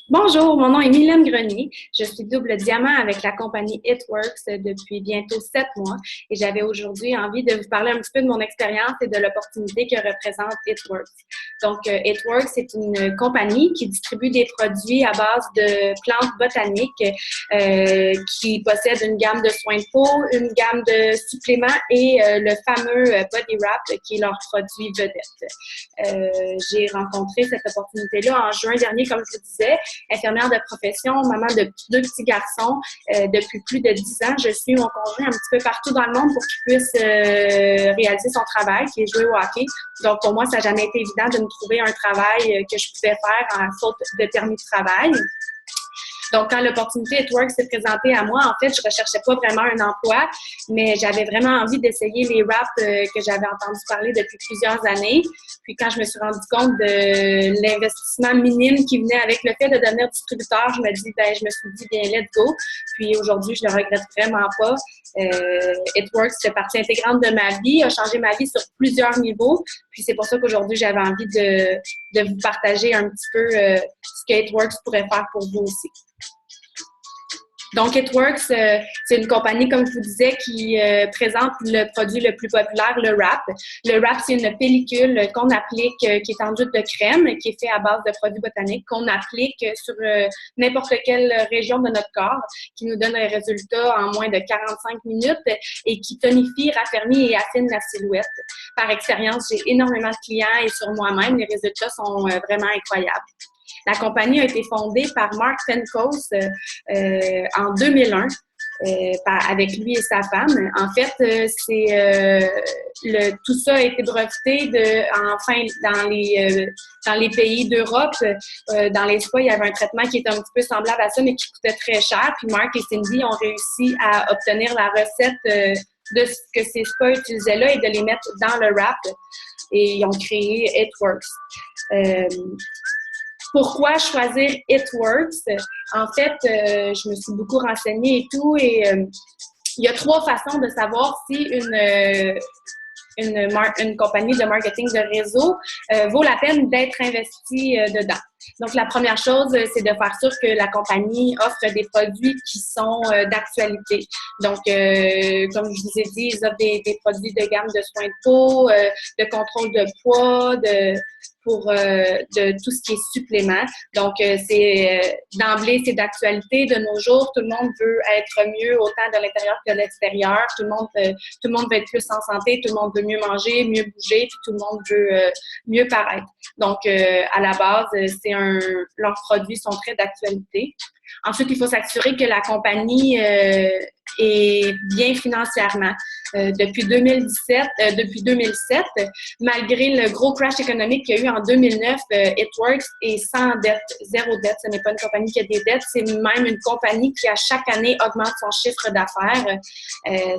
Bonjour, mon nom est Mylène Grenier. Je suis double diamant avec la compagnie It Works depuis bientôt 7 mois et j'avais aujourd'hui envie de vous parler un petit peu de mon expérience et de l'opportunité que représente It Works. Donc, It Works, c'est une compagnie qui distribue des produits à base de plantes botaniques qui possède une gamme de soins de peau, une gamme de suppléments et le fameux Body Wrap qui est leur produit vedette. J'ai rencontré cette opportunité-là en juin dernier, comme je vous disais. Infirmière de profession, maman de deux petits garçons depuis plus de 10 ans. Je suis mon conjoint un petit peu partout dans le monde pour qu'il puisse réaliser son travail, qui est jouer au hockey. Donc, pour moi, ça n'a jamais été évident de me trouver un travail que je pouvais faire en faute de permis de travail. Donc, quand l'opportunité It Works s'est présentée à moi, en fait, je recherchais pas vraiment un emploi, mais j'avais vraiment envie d'essayer les wraps que j'avais entendu parler depuis plusieurs années. Puis, quand je me suis rendu compte de l'investissement minime qui venait avec le fait de devenir distributeur, je me suis dit, bien, let's go. Puis, aujourd'hui, je le regrette vraiment pas. It Works fait partie intégrante de ma vie, a changé ma vie sur plusieurs niveaux. Puis, c'est pour ça qu'aujourd'hui, j'avais envie de vous partager un petit peu ce que It Works pourrait faire pour vous aussi. Donc, It Works, c'est une compagnie, comme je vous disais, qui présente le produit le plus populaire, le wrap. Le wrap, c'est une pellicule qu'on applique, qui est enduite de crème, qui est fait à base de produits botaniques, qu'on applique sur n'importe quelle région de notre corps, qui nous donne un résultat en moins de 45 minutes et qui tonifie, raffermit et affine la silhouette. Par expérience, j'ai énormément de clients et sur moi-même, les résultats sont vraiment incroyables. La compagnie a été fondée par Mark Pencoast en 2001 avec lui et sa femme. En fait, tout ça a été breveté dans les pays d'Europe. Dans les spas, il y avait un traitement qui était un petit peu semblable à ça, mais qui coûtait très cher. Puis Mark et Cindy ont réussi à obtenir la recette de ce que ces spas utilisaient là et de les mettre dans le wrap. Et ils ont créé It Works. Pourquoi choisir It Works? En fait, je me suis beaucoup renseignée et tout, et il y a 3 façons de savoir si une compagnie de marketing de réseau vaut la peine d'être investie dedans. Donc, la première chose, c'est de faire sûr que la compagnie offre des produits qui sont d'actualité. Donc, comme je vous ai dit, ils offrent des produits de gamme de soins de peau, de contrôle de poids, de tout ce qui est supplément. Donc, d'emblée, c'est d'actualité. De nos jours, tout le monde veut être mieux autant de l'intérieur que de l'extérieur. Tout le monde veut être plus en santé, tout le monde veut mieux manger, mieux bouger, puis tout le monde veut mieux paraître. Donc, à la base, leurs produits sont très d'actualité. Ensuite, il faut s'assurer que la compagnie est bien financièrement. Depuis 2007, malgré le gros crash économique qu'il y a eu en 2009, It Works est sans dette, zéro dette. Ce n'est pas une compagnie qui a des dettes, c'est même une compagnie qui, à chaque année, augmente son chiffre d'affaires.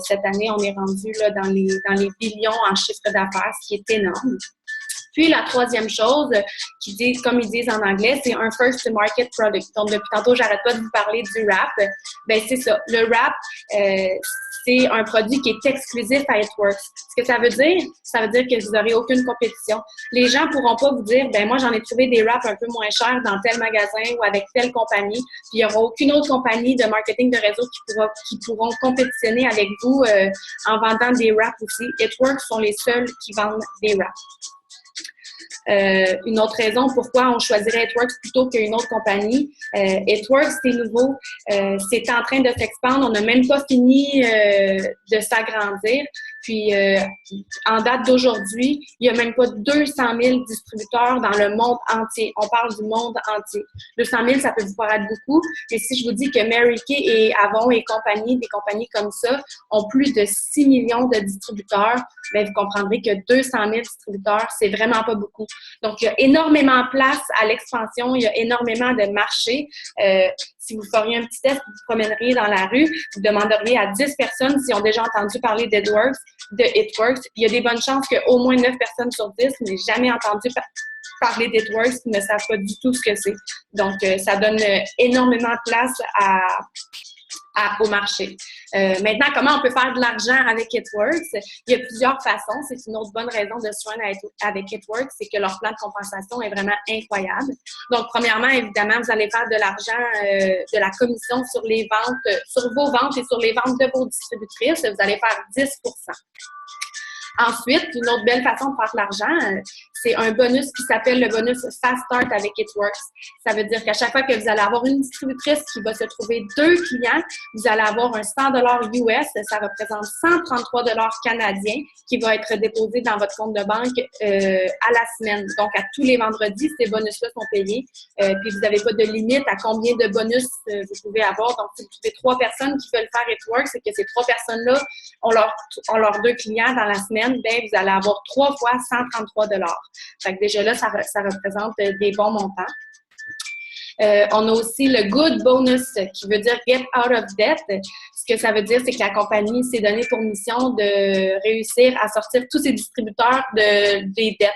Cette année, on est rendu là, dans les billions en chiffre d'affaires, ce qui est énorme. Puis, la troisième chose, comme ils disent en anglais, c'est un first to market product. Donc, depuis tantôt, j'arrête pas de vous parler du wrap. Ben, c'est ça. Le wrap, c'est un produit qui est exclusif à It Works. Ce que ça veut dire? Ça veut dire que vous n'aurez aucune compétition. Les gens pourront pas vous dire, ben moi, j'en ai trouvé des wraps un peu moins chers dans tel magasin ou avec telle compagnie. Puis, il n'y aura aucune autre compagnie de marketing de réseau qui pourront compétitionner avec vous en vendant des wraps aussi. It Works sont les seuls qui vendent des wraps. Une autre raison pourquoi on choisirait It Works plutôt qu'une autre compagnie. It Works, c'est nouveau, c'est en train de s'expandre, on n'a même pas fini de s'agrandir. Puis, en date d'aujourd'hui, il y a même pas 200 000 distributeurs dans le monde entier. On parle du monde entier. 200 000, ça peut vous paraître beaucoup, mais si je vous dis que Mary Kay et Avon et compagnie, des compagnies comme ça, ont plus de 6 millions de distributeurs, bien, vous comprendrez que 200 000 distributeurs, c'est vraiment pas beaucoup. Donc, il y a énormément de place à l'expansion, il y a énormément de marchés. Si vous feriez un petit test, vous vous promèneriez dans la rue, vous demanderiez à 10 personnes s'ils ont déjà entendu parler d'It Works. Il y a des bonnes chances qu'au moins 9 personnes sur 10 n'aient jamais entendu parler d'It Works, ne savent pas du tout ce que c'est. Donc, ça donne énormément de place au marché. Maintenant, comment on peut faire de l'argent avec It-Works? Il y a plusieurs façons. C'est une autre bonne raison de se joindre avec It-Works, c'est que leur plan de compensation est vraiment incroyable. Donc, premièrement, évidemment, vous allez faire de l'argent, de la commission sur les ventes, sur vos ventes et sur les ventes de vos distributrices. Vous allez faire 10 Ensuite, une autre belle façon de faire de l'argent, c'est un bonus qui s'appelle le bonus Fast Start avec It-Works. Ça veut dire qu'à chaque fois que vous allez avoir une distributrice qui va se trouver 2 clients, vous allez avoir un 100 US, ça représente 133 canadiens qui va être déposé dans votre compte de banque à la semaine. Donc, à tous les vendredis, ces bonus-là sont payés. Puis, vous n'avez pas de limite à combien de bonus vous pouvez avoir. Donc, si vous trouvez 3 personnes qui veulent faire It-Works et que ces 3 personnes-là ont leurs 2 clients dans la semaine, bien, vous allez avoir 3 fois 133 Fait que déjà là, ça représente des bons montants. On a aussi le Good Bonus, qui veut dire Get Out of Debt. Ce que ça veut dire, c'est que la compagnie s'est donnée pour mission de réussir à sortir tous ses distributeurs des dettes.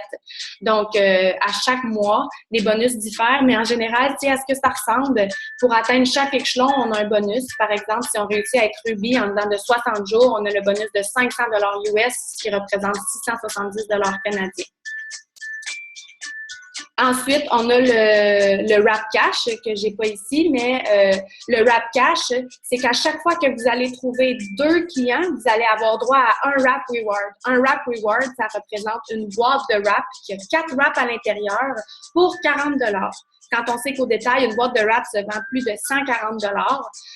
Donc, à chaque mois, les bonus diffèrent, mais en général, tu sais, à ce que ça ressemble, pour atteindre chaque échelon, on a un bonus. Par exemple, si on réussit à être Ruby en dedans de 60 jours, on a le bonus de 500 US, qui représente 670 canadiens. Ensuite, on a le Wrap Cash que j'ai pas ici, mais le Wrap Cash, c'est qu'à chaque fois que vous allez trouver 2 clients, vous allez avoir droit à un Wrap Reward. Un Wrap Reward, ça représente une boîte de wrap qui a 4 wraps à l'intérieur pour 40 Quand on sait qu'au détail, une boîte de wrap se vend plus de 140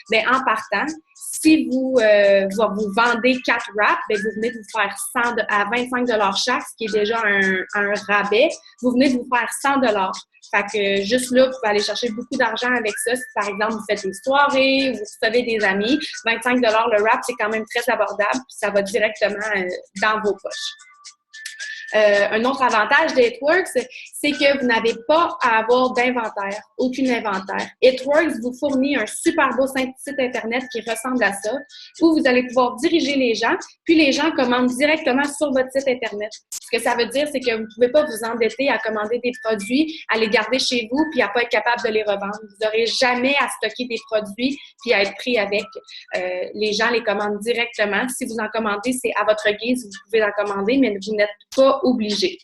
bien, en partant, si vous vendez 4 wraps, bien, vous venez de vous faire 100 à 25 chaque, ce qui est déjà un rabais. Vous venez de vous faire 100 Fait que juste là, vous pouvez aller chercher beaucoup d'argent avec ça. Si, par exemple, vous faites des soirées, vous recevez des amis, 25 le wrap, c'est quand même très abordable, puis ça va directement dans vos poches. Un autre avantage d'It-Works, c'est que vous n'avez pas à avoir d'inventaire, aucun inventaire. It-Works vous fournit un super beau site Internet qui ressemble à ça, où vous allez pouvoir diriger les gens, puis les gens commandent directement sur votre site Internet. Ce que ça veut dire, c'est que vous ne pouvez pas vous endetter à commander des produits, à les garder chez vous, puis à ne pas être capable de les revendre. Vous n'aurez jamais à stocker des produits, puis à être pris avec. Les gens les commandent directement. Si vous en commandez, c'est à votre guise, vous pouvez en commander, mais vous n'êtes pas obligé.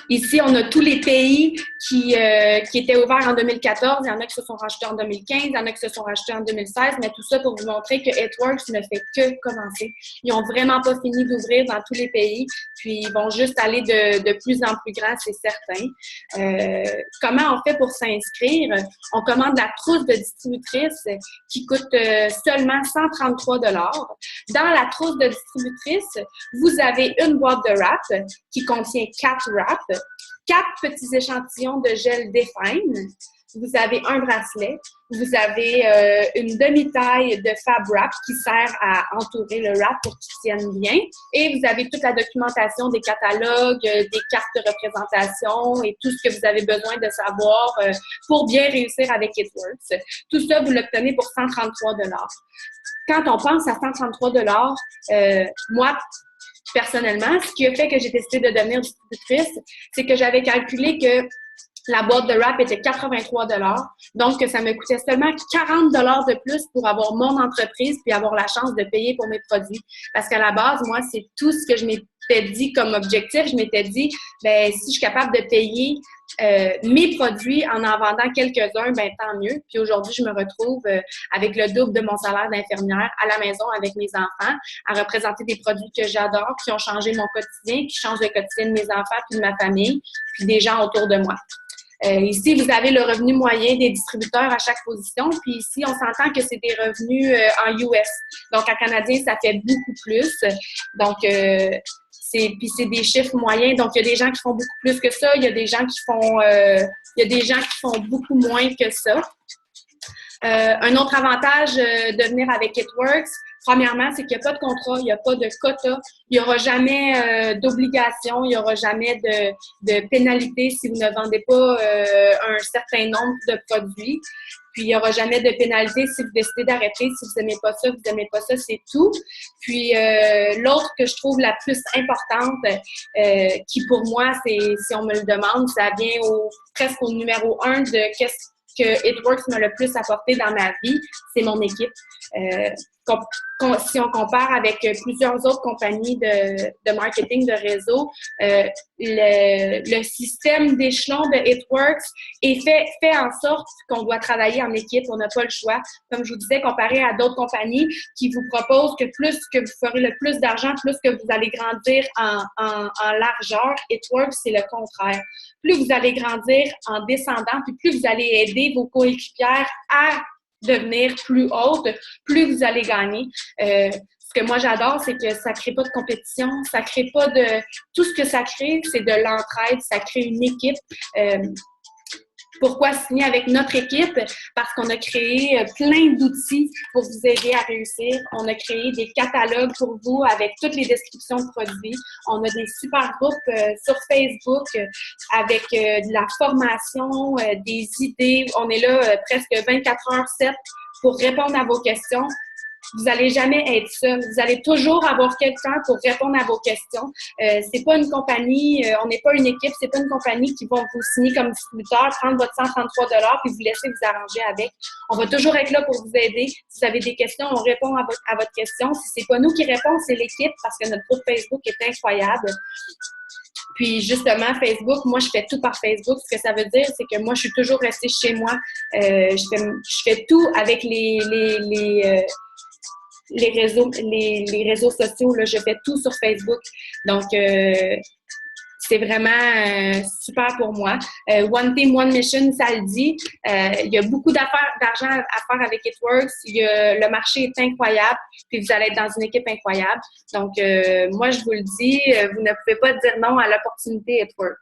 Ici, on a tous les pays qui étaient ouverts en 2014. Il y en a qui se sont rachetés en 2015, il y en a qui se sont rachetés en 2016, mais tout ça pour vous montrer que It-Works ne fait que commencer. Ils n'ont vraiment pas fini d'ouvrir dans tous les pays, puis ils vont juste aller de plus en plus grand, c'est certain. Comment on fait pour s'inscrire? On commande la trousse de distributrice qui coûte seulement 133 $. Dans la trousse de distributrice, vous avez une boîte de wrap qui contient 4 wraps, 4 petits échantillons de gel Define, vous avez un bracelet, vous avez une demi-taille de Fab Wrap qui sert à entourer le wrap pour qu'il tienne bien, et vous avez toute la documentation des catalogues, des cartes de représentation et tout ce que vous avez besoin de savoir pour bien réussir avec It-Works. Tout ça, vous l'obtenez pour 133 $. Quand on pense à 133 $, moi, personnellement, ce qui a fait que j'ai décidé de devenir distributrice, c'est que j'avais calculé que la boîte de wrap était 83 $, donc que ça me coûtait seulement 40 $ de plus pour avoir mon entreprise puis avoir la chance de payer pour mes produits. Parce qu'à la base, moi, c'est tout ce que je m'étais dit comme objectif. Je m'étais dit, ben si je suis capable de payer mes produits en vendant quelques-uns, ben tant mieux. Puis aujourd'hui, je me retrouve avec le double de mon salaire d'infirmière à la maison avec mes enfants, à représenter des produits que j'adore, qui ont changé mon quotidien, qui changent le quotidien de mes enfants puis de ma famille, puis des gens autour de moi. Ici, vous avez le revenu moyen des distributeurs à chaque position. Puis ici, on s'entend que c'est des revenus en US. Donc, en canadien, ça fait beaucoup plus. Donc, c'est des chiffres moyens. Donc, il y a des gens qui font beaucoup plus que ça. Il y a des gens qui font beaucoup moins que ça. Un autre avantage de venir avec It-Works, premièrement, c'est qu'il n'y a pas de contrat, il n'y a pas de quota, il n'y aura jamais d'obligation, il n'y aura jamais de pénalité si vous ne vendez pas un certain nombre de produits. Puis, il n'y aura jamais de pénalité si vous décidez d'arrêter. Si vous n'aimez pas ça, vous n'aimez pas ça, c'est tout. Puis, l'autre que je trouve la plus importante, qui pour moi, c'est si on me le demande, ça vient presque au numéro 1 de que It Works m'a le plus apporté dans ma vie, c'est mon équipe. Si on compare avec plusieurs autres compagnies de marketing, de réseau, le système d'échelon de It Works est fait en sorte qu'on doit travailler en équipe, on n'a pas le choix. Comme je vous disais, comparé à d'autres compagnies qui vous proposent que plus que vous ferez le plus d'argent, plus que vous allez grandir en largeur, It Works, c'est le contraire. Plus vous allez grandir en descendant, puis plus vous allez aider vos coéquipières à devenir plus haute, plus vous allez gagner. Ce que moi j'adore, c'est que ça crée pas de compétition, ça crée pas de... Tout ce que ça crée, c'est de l'entraide, ça crée une équipe. Pourquoi signer avec notre équipe? Parce qu'on a créé plein d'outils pour vous aider à réussir. On a créé des catalogues pour vous avec toutes les descriptions de produits. On a des super groupes sur Facebook avec de la formation, des idées. On est là presque 24h/7 pour répondre à vos questions. Vous n'allez jamais être seul. Vous allez toujours avoir quelqu'un pour répondre à vos questions. C'est pas une compagnie, on n'est pas une équipe, c'est pas une compagnie qui va vous signer comme distributeur, prendre votre 133 $ puis vous laisser vous arranger avec. On va toujours être là pour vous aider. Si vous avez des questions, on répond à votre question. Si c'est pas nous qui répondons, c'est l'équipe parce que notre groupe Facebook est incroyable. Puis justement, Facebook, moi, je fais tout par Facebook. Ce que ça veut dire, c'est que moi, je suis toujours restée chez moi. Je fais tout avec les réseaux sociaux, là, je fais tout sur Facebook. Donc, c'est vraiment super pour moi. One Team, One Mission, ça le dit. Il y a beaucoup d'argent à faire avec It Works. Le marché est incroyable. Puis vous allez être dans une équipe incroyable. Donc, moi, je vous le dis, vous ne pouvez pas dire non à l'opportunité It Works.